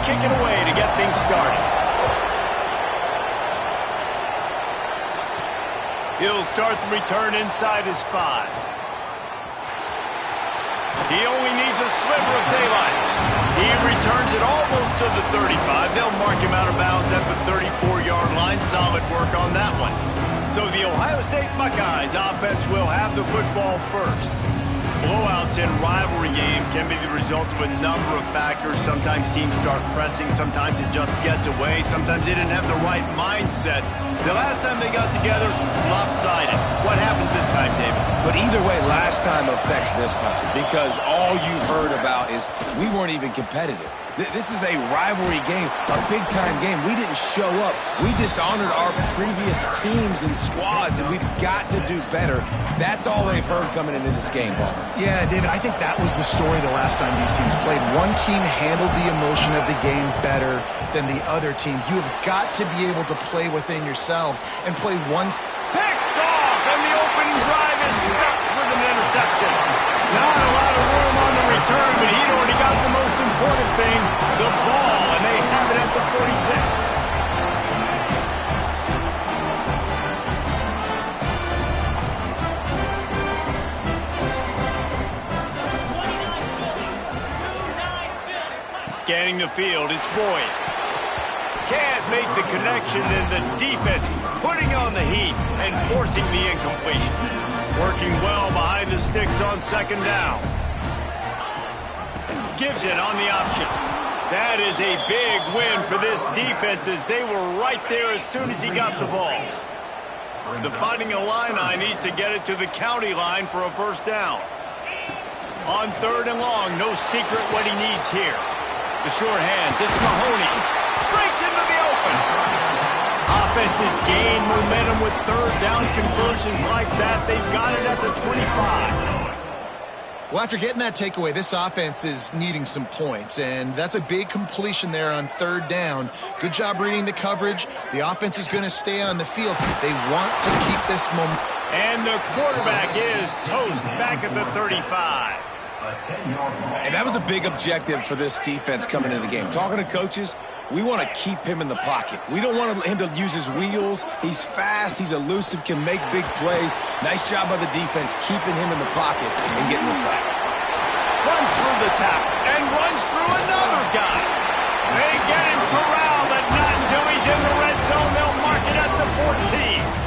kick it away to get things started. He'll start the return inside his 5. He only needs a sliver of daylight. He returns it almost to the 35. They'll mark him out of bounds at the 34-yard line. Solid work on that one. So the Ohio State Buckeyes offense will have the football first. Blowouts in rivalry games can be the result of a number of factors. Sometimes teams start pressing. Sometimes it just gets away. Sometimes they didn't have the right mindset. The last time they got together, lopsided. What happens this time, David? But either way, last time affects this time because all you've heard about is we weren't even competitive. This is a rivalry game, a big-time game. We didn't show up. We dishonored our previous teams and squads, and we've got to do better. That's all they've heard coming into this game, Paul. Yeah, David, I think that was the story the last time these teams played. One team handled the emotion of the game better than the other team. You have got to be able to play within yourselves and play one. Picked off, and the opening drive is stuck with an interception. Not a lot of room on the return, but he'd already got the most important thing, the ball, and they have it at the 46. Scanning the field, it's Boyd. Can't make the connection, and the defense putting on the heat and forcing the incompletion. Working well behind the sticks on second down. Gives it on the option. That is a big win for this defense as they were right there as soon as he got the ball. The Fighting Illini needs to get it to the county line for a first down. On 3rd and long, no secret what he needs here. The short hands, it's Mahoney. Breaks into the open. Offenses gain momentum with 3rd down conversions like that. They've got it at the 25. Well, after getting that takeaway, this offense is needing some points, and that's a big completion there on 3rd down. Good job reading the coverage. The offense is going to stay on the field. They want to keep this momentum. And the quarterback is toast back at the 35. And that was a big objective for this defense coming into the game. Talking to coaches, we want to keep him in the pocket. We don't want him to use his wheels. He's fast, he's elusive, can make big plays. Nice job by the defense keeping him in the pocket and getting the sack. Runs through the tackle and runs through another guy. They get him corralled, but not until he's in the red zone. They'll mark it at the 14.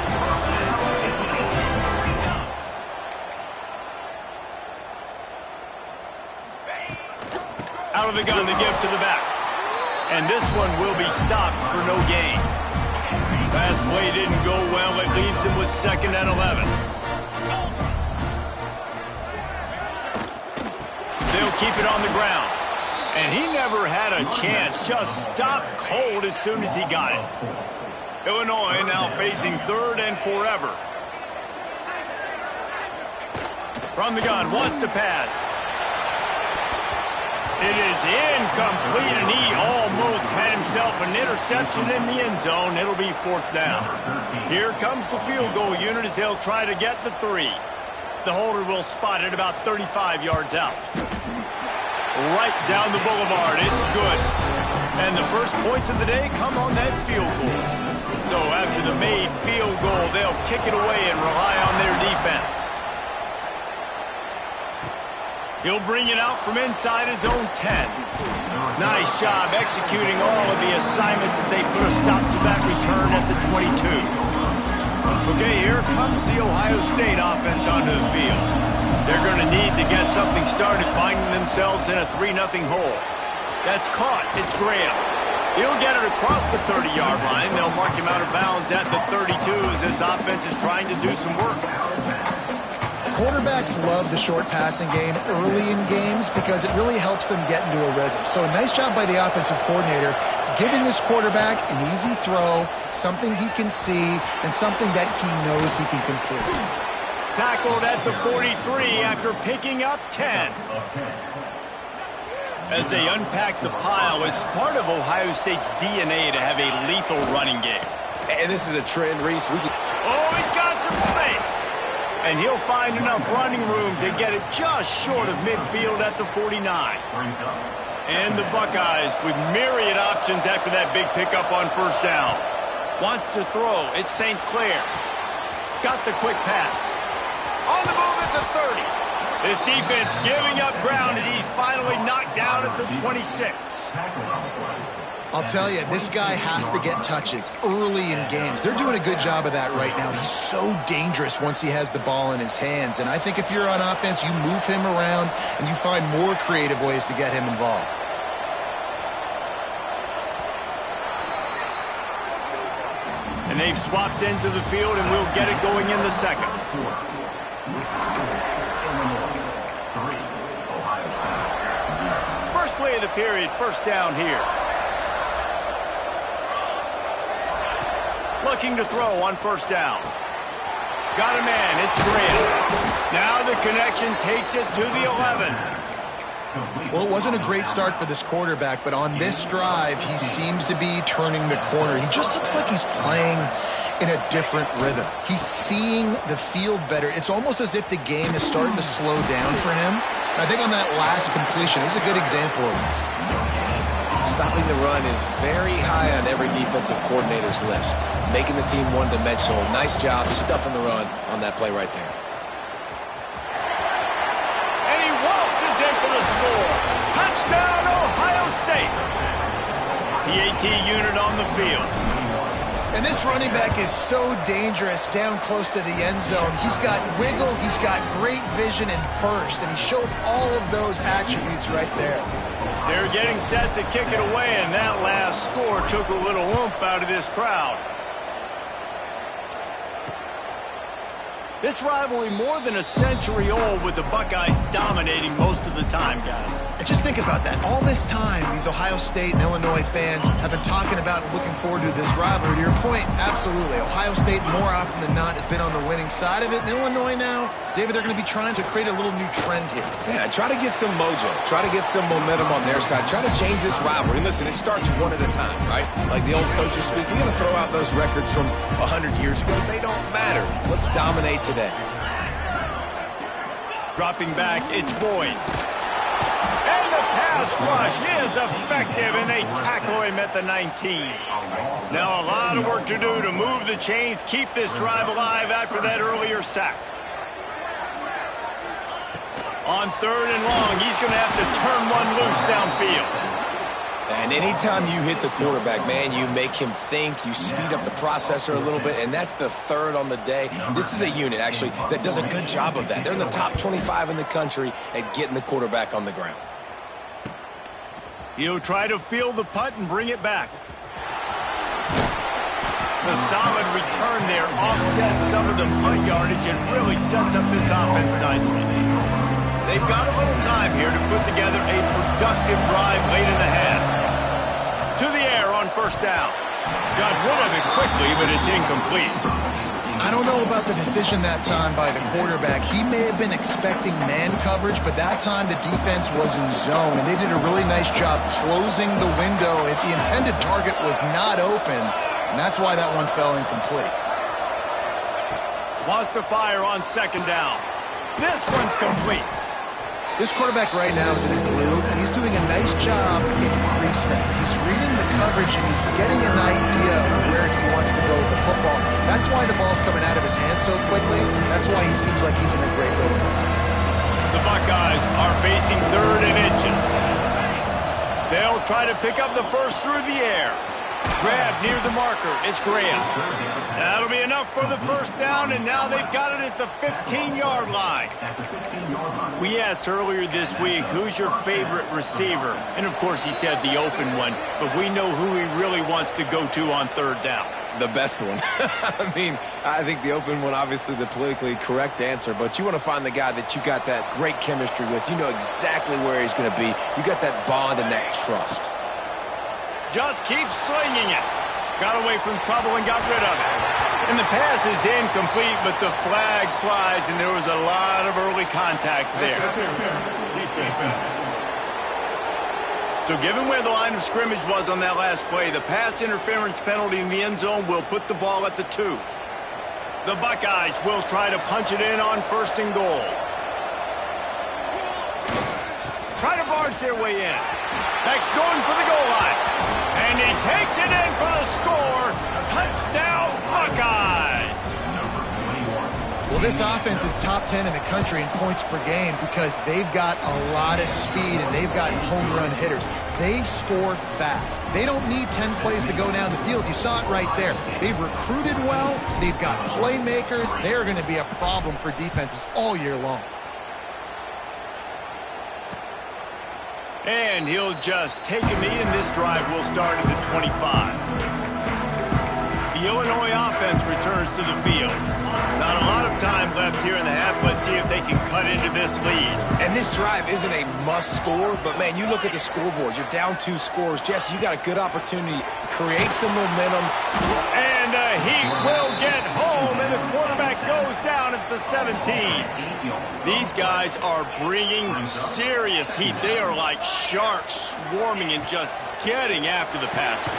Out of the gun to give to the back. And this one will be stopped for no gain. Last play didn't go well. It leaves him with 2nd and 11. They'll keep it on the ground. And he never had a chance. Just stopped cold as soon as he got it. Illinois now facing 3rd and forever. From the gun, wants to pass. It is incomplete, and he almost had himself an interception in the end zone. It'll be 4th down. Here comes the field goal unit as they'll try to get the 3. The holder will spot it about 35 yards out. Right down the boulevard. It's good. And the first points of the day come on that field goal. So after the made field goal, they'll kick it away and rely on their defense. He'll bring it out from inside his own 10. Nice job executing all of the assignments as they put a stop to that return at the 22. Okay, here comes the Ohio State offense onto the field. They're going to need to get something started, finding themselves in a 3-0 hole. That's caught. It's Graham. He'll get it across the 30-yard line. They'll mark him out of bounds at the 32 as this offense is trying to do some work. Quarterbacks love the short passing game early in games because it really helps them get into a rhythm. So a nice job by the offensive coordinator giving his quarterback an easy throw, something he can see, and something that he knows he can complete. Tackled at the 43 after picking up 10. As they unpack the pile, it's part of Ohio State's DNA to have a lethal running game. And this is a trend, Reese. Oh, he's got some space. And he'll find enough running room to get it just short of midfield at the 49. And the Buckeyes with myriad options after that big pickup on first down. Wants to throw. It's St. Clair. Got the quick pass. On the move at the 30. This defense giving up ground as he's finally knocked down at the 26. I'll tell you, this guy has to get touches early in games. They're doing a good job of that right now. He's so dangerous once he has the ball in his hands. And I think if you're on offense, you move him around and you find more creative ways to get him involved. And they've swapped ends of the field, and we'll get it going in the second. First play of the period, first down here. Looking to throw on first down. Got a man, it's Grant. Now the connection takes it to the 11. Well, it wasn't a great start for this quarterback, but on this drive, he seems to be turning the corner. He just looks like he's playing in a different rhythm. He's seeing the field better. It's almost as if the game is starting to slow down for him. And I think on that last completion, it was a good example of it. Stopping the run is very high on every defensive coordinator's list. Making the team one-dimensional. Nice job stuffing the run on that play right there. And he waltzes in for the score. Touchdown, Ohio State. The AT unit on the field. And this running back is so dangerous down close to the end zone. He's got wiggle, he's got great vision and burst, and he showed all of those attributes right there. They're getting set to kick it away, and that last score took a little oomph out of this crowd. This rivalry more than a century old, with the Buckeyes dominating most of the time, guys. Just think about that. All this time, these Ohio State and Illinois fans have been talking about and looking forward to this rivalry. To your point, absolutely. Ohio State, more often than not, has been on the winning side of it. And Illinois now, David, they're going to be trying to create a little new trend here. Yeah, try to get some mojo. Try to get some momentum on their side. Try to change this rivalry. Listen, it starts one at a time, right? Like the old coaches speak, we're going to throw out those records from 100 years ago. They don't matter. Let's dominate today. Dropping back, it's Boyd. And the pass rush is effective, and they tackle him at the 19. Now a lot of work to do to move the chains, keep this drive alive after that earlier sack. On third and long, he's going to have to turn one loose downfield. And anytime you hit the quarterback, man, you make him think, you speed up the processor a little bit, and that's the third on the day. This is a unit, actually, that does a good job of that. They're in the top 25 in the country at getting the quarterback on the ground. He'll try to field the punt and bring it back. The solid return there offsets some of the punt yardage and really sets up this offense nicely. They've got a little time here to put together a productive drive late in the half. To the air on first down. Got rid of it quickly, but it's incomplete. I don't know about the decision that time by the quarterback. He may have been expecting man coverage, but that time the defense was in zone, and they did a really nice job closing the window if the intended target was not open, and that's why that one fell incomplete. Wants to fire on second down. This one's complete. This quarterback right now is in a groove, and he's doing a nice job in pre-snap. He's reading the coverage, and he's getting an idea of where he wants to go with the football. That's why the ball's coming out of his hands so quickly. That's why he seems like he's in a great rhythm. The Buckeyes are facing third and inches. They'll try to pick up the first through the air. Grab near the marker. It's Graham. That'll be enough for the first down, and now they've got it at the 15-yard line. We asked earlier this week, who's your favorite receiver? And, of course, he said the open one, but we know who he really wants to go to on third down. The best one. I mean, I think the open one, obviously the politically correct answer, but you want to find the guy that you got that great chemistry with. You know exactly where he's going to be. You got that bond and that trust. Just keep slinging it. Got away from trouble and got rid of it. And the pass is incomplete, but the flag flies, and there was a lot of early contact there. So given where the line of scrimmage was on that last play, the pass interference penalty in the end zone will put the ball at the 2. The Buckeyes will try to punch it in on first and goal. Try to barge their way in. Beck's going for the goal line. And he takes it in for the score. Touchdown, Buckeyes. Well, this offense is top 10 in the country in points per game because they've got a lot of speed and they've got home run hitters. They score fast. They don't need 10 plays to go down the field. You saw it right there. They've recruited well. They've got playmakers. They're going to be a problem for defenses all year long. And he'll just take a knee, and this drive will start at the 25. The Illinois offense returns to the field. Not a lot of time left here in the half. Let's see if they can cut into this lead. And this drive isn't a must score, but, man, you look at the scoreboard. You're down 2 scores. Jesse, you got a good opportunity. Create some momentum. And the Heat will get home, and the quarterback goes down at the 17. These guys are bringing serious heat. They are like sharks swarming and just getting after the passer.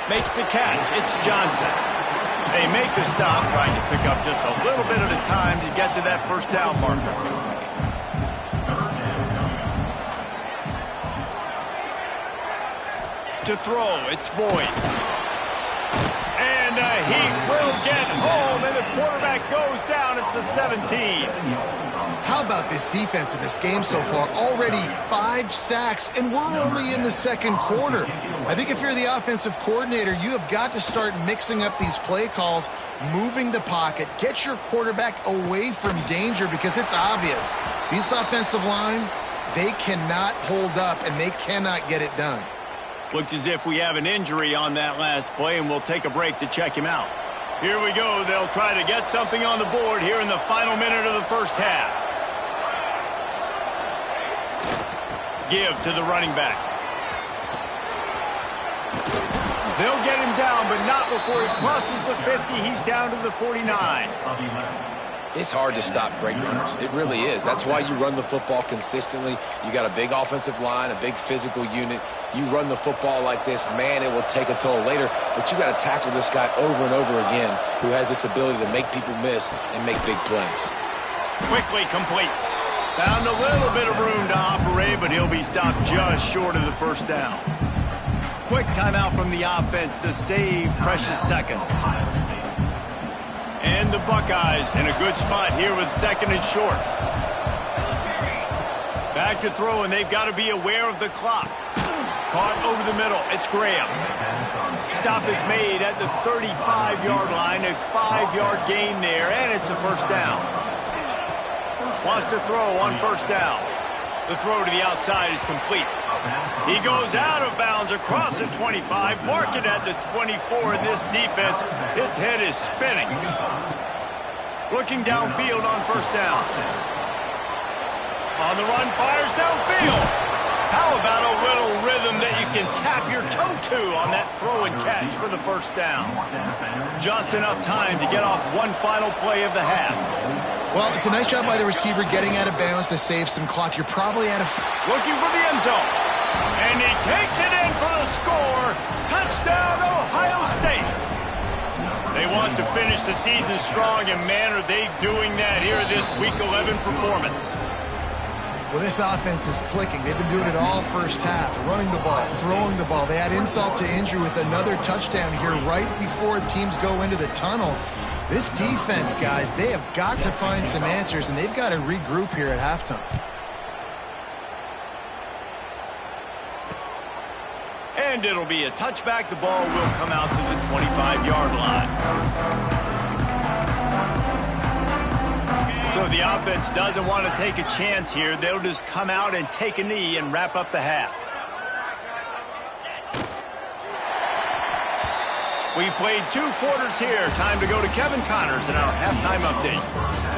Makes the catch. It's Johnson. They make the stop, trying to pick up just a little bit at a time to get to that first down marker. To throw, it's Boyd. And the Heat will get home, and the quarterback goes down at the 17. How about this defense in this game so far? Already 5 sacks, and we're only in the second quarter. I think if you're the offensive coordinator, you have got to start mixing up these play calls, moving the pocket, get your quarterback away from danger because it's obvious. This offensive line, they cannot hold up, and they cannot get it done. Looks as if we have an injury on that last play, and we'll take a break to check him out. Here we go. They'll try to get something on the board here in the final minute of the first half. Give to the running back. They'll get him down, but not before he crosses the 50. He's down to the 49. It's hard to stop great runners. It really is. That's why you run the football consistently. You got a big offensive line, a big physical unit. You run the football like this, man, it will take a toll later. But you got to tackle this guy over and over again who has this ability to make people miss and make big plays. Quickly complete. Found a little bit of room to operate, but he'll be stopped just short of the first down. Quick timeout from the offense to save precious seconds. And the Buckeyes in a good spot here with second and short. Back to throw, and they've got to be aware of the clock. Caught over the middle. It's Graham. Stop is made at the 35-yard line. A 5-yard gain there, and it's a first down. Wants to throw on first down. The throw to the outside is complete. He goes out of bounds across the 25, mark it at the 24, and this defense, its head is spinning. Looking downfield on first down. On the run, fires downfield. How about a little rhythm that you can tap your toe to on that throw and catch for the first down? Just enough time to get off one final play of the half. Well, it's a nice job by the receiver getting out of bounds to save some clock. You're probably out of... Looking for the end zone. And he takes it in for the score. Touchdown, Ohio State. They want to finish the season strong, and man, are they doing that here in this Week 11 performance. Well, this offense is clicking. They've been doing it all first half, running the ball, throwing the ball. They add insult to injury with another touchdown here right before teams go into the tunnel. This defense, guys, they have got to find some answers, and they've got to regroup here at halftime. And it'll be a touchback. The ball will come out to the 25-yard line. So the offense doesn't want to take a chance here. They'll just come out and take a knee and wrap up the half. We've played 2 quarters here. Time to go to Kevin Connors in our halftime update.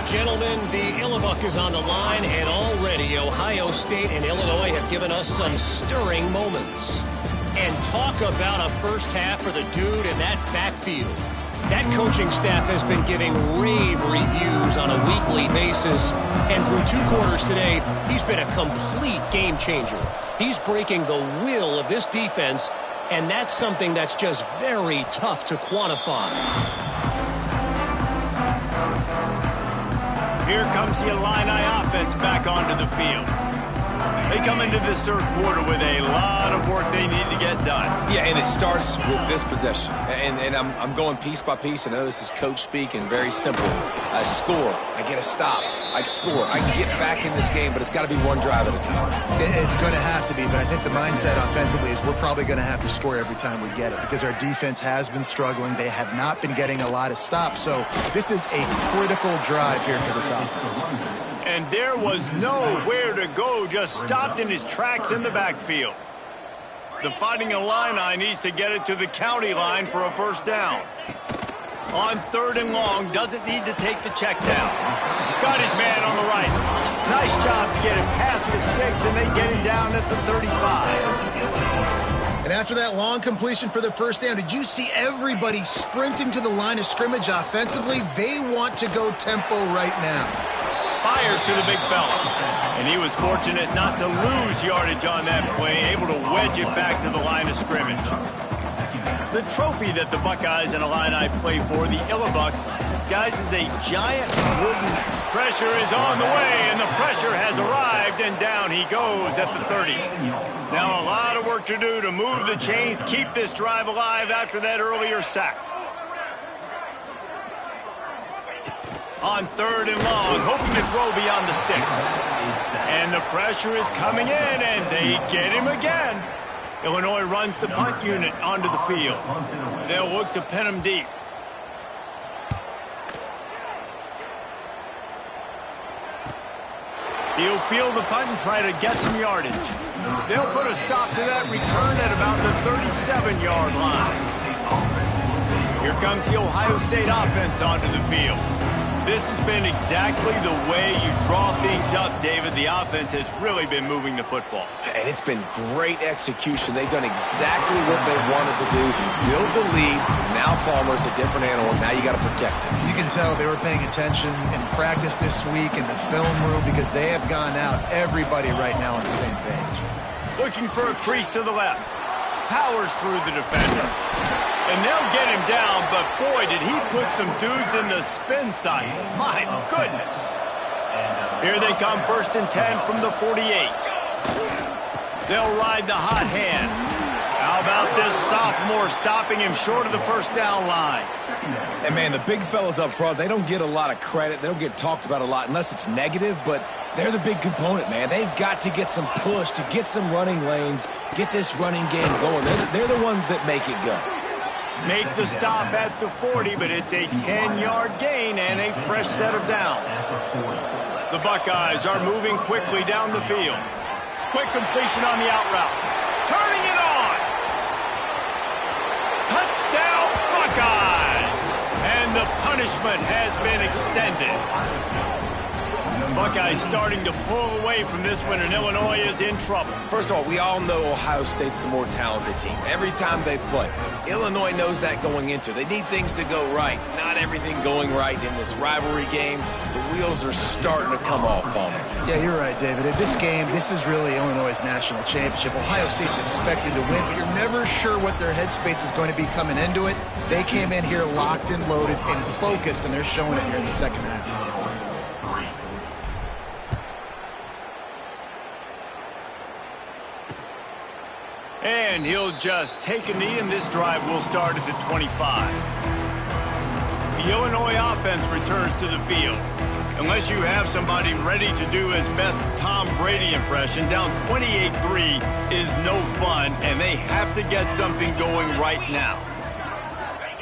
Gentlemen, the Illibuck is on the line, and already Ohio State and Illinois have given us some stirring moments. And talk about a first half for the dude in that backfield. That coaching staff has been giving rave reviews on a weekly basis, and through 2 quarters today, he's been a complete game changer. He's breaking the will of this defense, and that's something that's just very tough to quantify. Here comes the Illini offense back onto the field. They come into this third quarter with a lot Yeah, and it starts with this possession. And I'm going piece by piece. I know this is coach speak and very simple. I score. I get a stop. I score. I can get back in this game, but it's got to be one drive at a time. It's going to have to be, but I think the mindset offensively is we're probably going to have to score every time we get it because our defense has been struggling. They have not been getting a lot of stops. So this is a critical drive here for this offense. And there was nowhere to go, just stopped in his tracks in the backfield. The Fighting Illini needs to get it to the county line for a first down. On 3rd and long, doesn't need to take the check down. Got his man on the right. Nice job to get it past the sticks, and they get him down at the 35. And after that long completion for the first down, did you see everybody sprinting to the line of scrimmage offensively? They want to go tempo right now. Fires to the big fella. And he was fortunate not to lose yardage on that play, able to wedge it back to the line of scrimmage. The trophy that the Buckeyes and Illini play for, the Illibuck, guys, is a giant wooden... Pressure is on the way, and the pressure has arrived, and down he goes at the 30. Now a lot of work to do to move the chains, keep this drive alive after that earlier sack. On 3rd and long, hoping to throw beyond the sticks. And the pressure is coming in, and they get him again. Illinois runs the punt unit onto the field. They'll look to pin him deep. He'll field the punt and try to get some yardage. They'll put a stop to that return at about the 37-yard line. Here comes the Ohio State offense onto the field. This has been exactly the way you draw things up, David. The offense has really been moving the football. And it's been great execution. They've done exactly what they wanted to do. Build the lead. Now Palmer's a different animal. Now you got to protect him. You can tell they were paying attention in practice this week in the film room because they have gone out, everybody right now on the same page. Looking for a crease to the left. Powers through the defender. And they'll get him down, but boy, did he put some dudes in the spin cycle. My goodness. Here they come, 1st and 10 from the 48. They'll ride the hot hand. How about this sophomore stopping him short of the first down line? And, man, the big fellas up front, they don't get a lot of credit. They don't get talked about a lot unless it's negative, but they're the big component, man. They've got to get some push, to get some running lanes, get this running game going. They're the ones that make it go. Make the stop at the 40, but it's a 10-yard gain and a fresh set of downs. The Buckeyes are moving quickly down the field. Quick completion on the out route. Turning it on. Touchdown, Buckeyes! And the punishment has been extended. Buckeyes starting to pull away from this one, and Illinois is in trouble. First of all, we all know Ohio State's the more talented team every time they play. Illinois knows that going into. They need things to go right. Not everything going right in this rivalry game. The wheels are starting to come off, Palmer. Yeah, you're right, David. In this game, this is really Illinois' national championship. Ohio State's expected to win, but you're never sure what their headspace is going to be coming into it. They came in here locked and loaded and focused, and they're showing it here in the second half. And he'll just take a knee, and this drive will start at the 25. The Illinois offense returns to the field. Unless you have somebody ready to do his best Tom Brady impression, down 28-3 is no fun, and they have to get something going right now.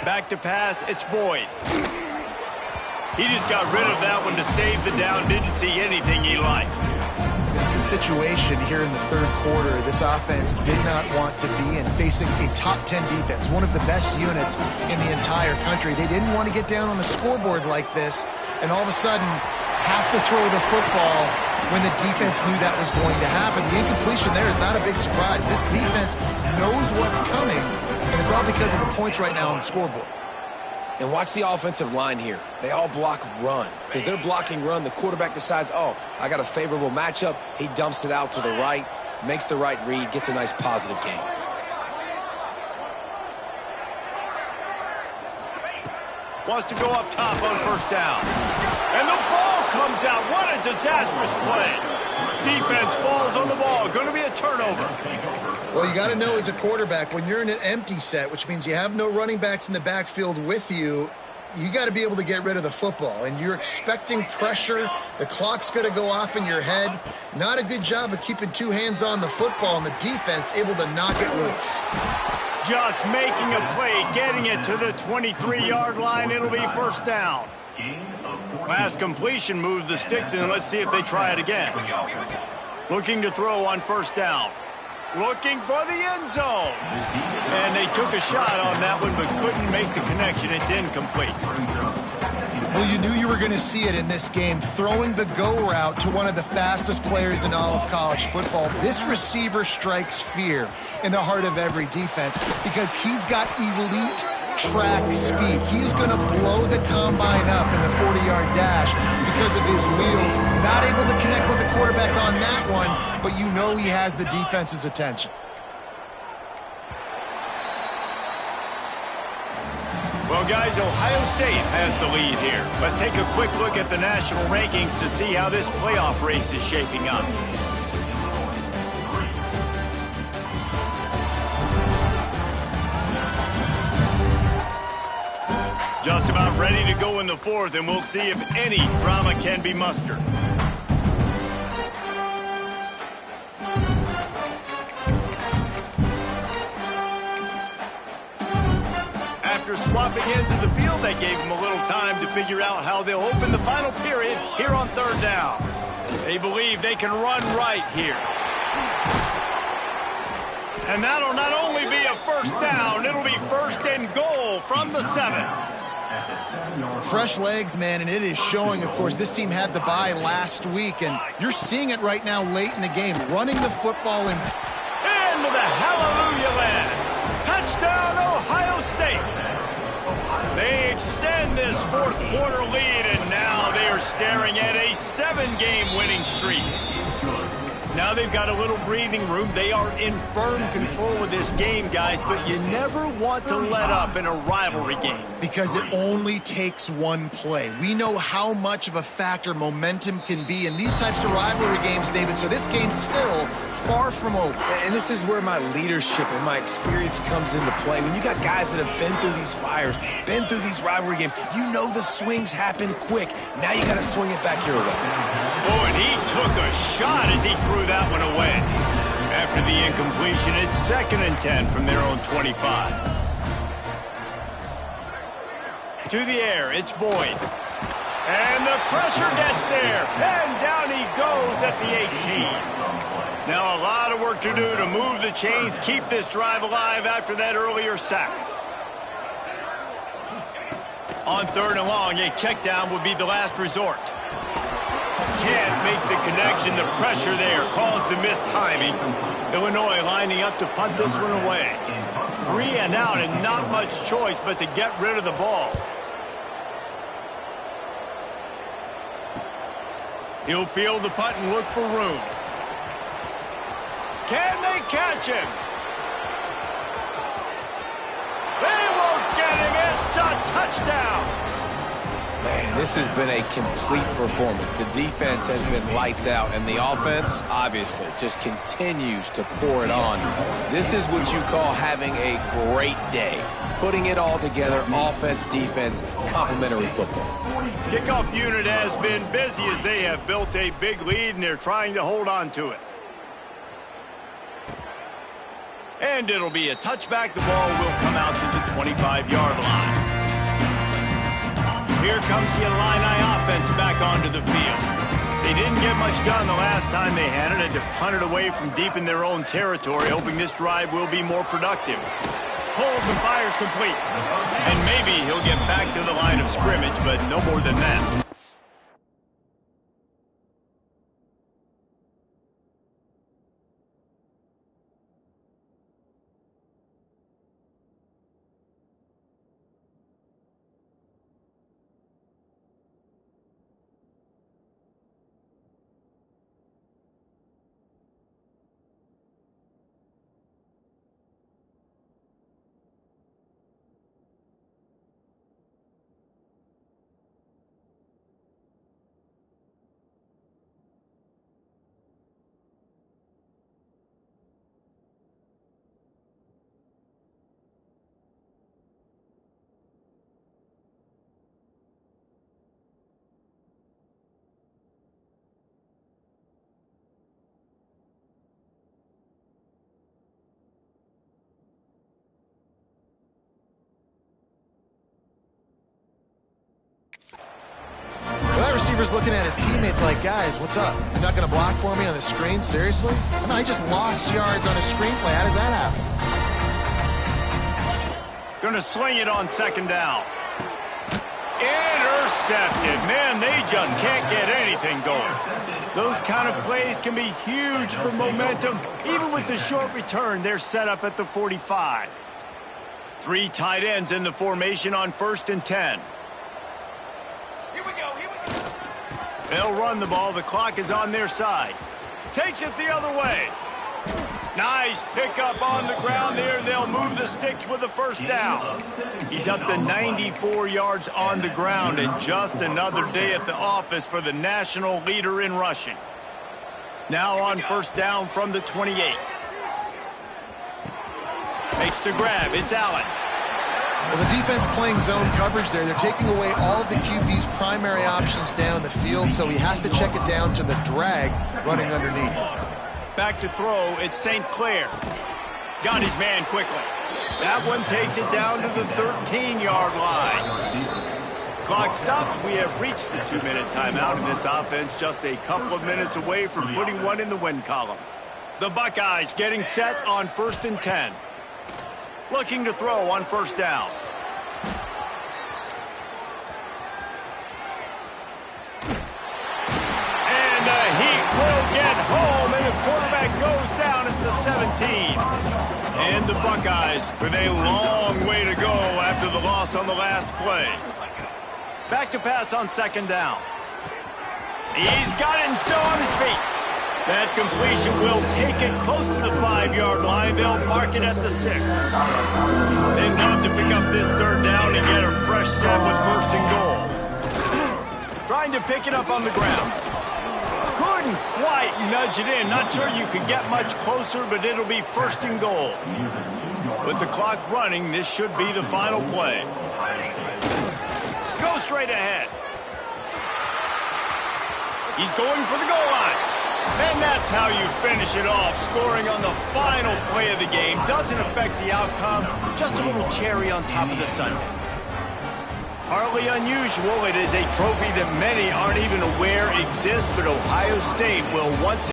Back to pass, it's Boyd. He just got rid of that one to save the down, didn't see anything he liked. This is a situation here in the third quarter this offense did not want to be in, facing a top 10 defense, one of the best units in the entire country. They didn't want to get down on the scoreboard like this and all of a sudden have to throw the football when the defense knew that was going to happen. The incompletion there is not a big surprise. This defense knows what's coming, and it's all because of the points right now on the scoreboard. And watch the offensive line here. They all block run. Because they're blocking run, the quarterback decides, oh, I got a favorable matchup. He dumps it out to the right, makes the right read, gets a nice positive gain. Wants to go up top on first down. And the ball comes out. What a disastrous play. defense falls on the ball. Going to be a turnover. Well, you got to know as a quarterback, when you're in an empty set, which means you have no running backs in the backfield with you, you got to be able to get rid of the football. And you're expecting pressure. The clock's going to go off in your head. Not a good job of keeping two hands on the football, and the defense able to knock it loose. Just making a play, getting it to the 23-yard line. It'll be first down. Last completion moved the sticks in. Let's see if they try it again. Looking to throw on first down. Looking for the end zone. And they took a shot on that one, but couldn't make the connection. It's incomplete. Well, you knew you were going to see it in this game, throwing the go route to one of the fastest players in all of college football. This receiver strikes fear in the heart of every defense because he's got elite track speed. He's going to blow the combine up in the 40-yard dash because of his wheels. Not able to connect with the quarterback on that one, but you know he has the defense's attention. Well, guys, Ohio State has the lead here. Let's take a quick look at the national rankings to see how this playoff race is shaping up. Just about ready to go in the fourth, and we'll see if any drama can be mustered. After swapping ends of the field, that gave them a little time to figure out how they'll open the final period here on third down. They believe they can run right here. And that'll not only be a first down, it'll be first and goal from the 7. Fresh legs, man, and it is showing. Of course, this team had the bye last week, and you're seeing it right now late in the game. Running the football into the hallelujah land. Touchdown, Ohio State. They extend this fourth quarter lead, and now they are staring at a 7-game winning streak. Now they've got a little breathing room. They are in firm control of this game, guys, but you never want to let up in a rivalry game. Because it only takes one play. We know how much of a factor momentum can be in these types of rivalry games, David, so this game's still far from over. And this is where my leadership and my experience comes into play. When you got guys that have been through these fires, been through these rivalry games, you know the swings happen quick. Now you got to swing it back your way. Oh, and he took a shot as he threw that one away. After the incompletion, it's 2nd and 10 from their own 25. To the air, it's Boyd. And the pressure gets there. And down he goes at the 18. Now a lot of work to do to move the chains, keep this drive alive after that earlier sack. On 3rd and long, a check down would be the last resort. Can't make the connection. The pressure there caused the missed timing. Illinois lining up to punt this one away. 3 and out, and not much choice but to get rid of the ball. He'll field the punt and look for room. Can they catch him? They won't get him. It's a touchdown. Man, this has been a complete performance. The defense has been lights out, and the offense, obviously, just continues to pour it on. This is what you call having a great day. Putting it all together, offense, defense, complementary football. Kickoff unit has been busy as they have built a big lead, and they're trying to hold on to it. And it'll be a touchback. The ball will come out to the 25-yard line. Here comes the Illini offense back onto the field. They didn't get much done the last time they had it, and to punt it away from deep in their own territory, hoping this drive will be more productive. Pulls and fires complete. And maybe he'll get back to the line of scrimmage, but no more than that. receiver's looking at his teammates like, guys, what's up? You're not going to block for me on the screen? Seriously? I mean, I just lost yards on a screenplay. How does that happen? Going to sling it on second down. Intercepted. Man, they just can't get anything going. Those kind of plays can be huge for momentum. Even with the short return, they're set up at the 45. 3 tight ends in the formation on 1st and 10. Here we go. They'll run the ball. The clock is on their side. Takes it the other way. Nice pickup on the ground there. They'll move the sticks with a first down. He's up to 94 yards on the ground, and just another day at the office for the national leader in rushing. Now on first down from the 28. Makes the grab. It's Allen. Well, the defense playing zone coverage there. They're taking away all of the QB's primary options down the field, so he has to check it down to the drag running underneath. Back to throw, it's St. Clair. Got his man quickly. That one takes it down to the 13-yard line. Clock stops. We have reached the 2-minute timeout in this offense, just a couple of minutes away from putting one in the win column. The Buckeyes getting set on 1st and 10. Looking to throw on first down. And he will get home, and the quarterback goes down at the 17. And the Buckeyes with a long way to go after the loss on the last play. Back to pass on second down. He's got it and still on his feet. That completion will take it close to the 5-yard line. They'll mark it at the 6. Then have to pick up this third down and get a fresh set with 1st and goal. Trying to pick it up on the ground. Couldn't quite nudge it in. Not sure you could get much closer, but it'll be 1st and goal. With the clock running, this should be the final play. Go straight ahead. He's going for the goal line. And that's how you finish it off. Scoring on the final play of the game doesn't affect the outcome. Just a little cherry on top of the sundae. Hardly unusual. It is a trophy that many aren't even aware exists, but Ohio State will once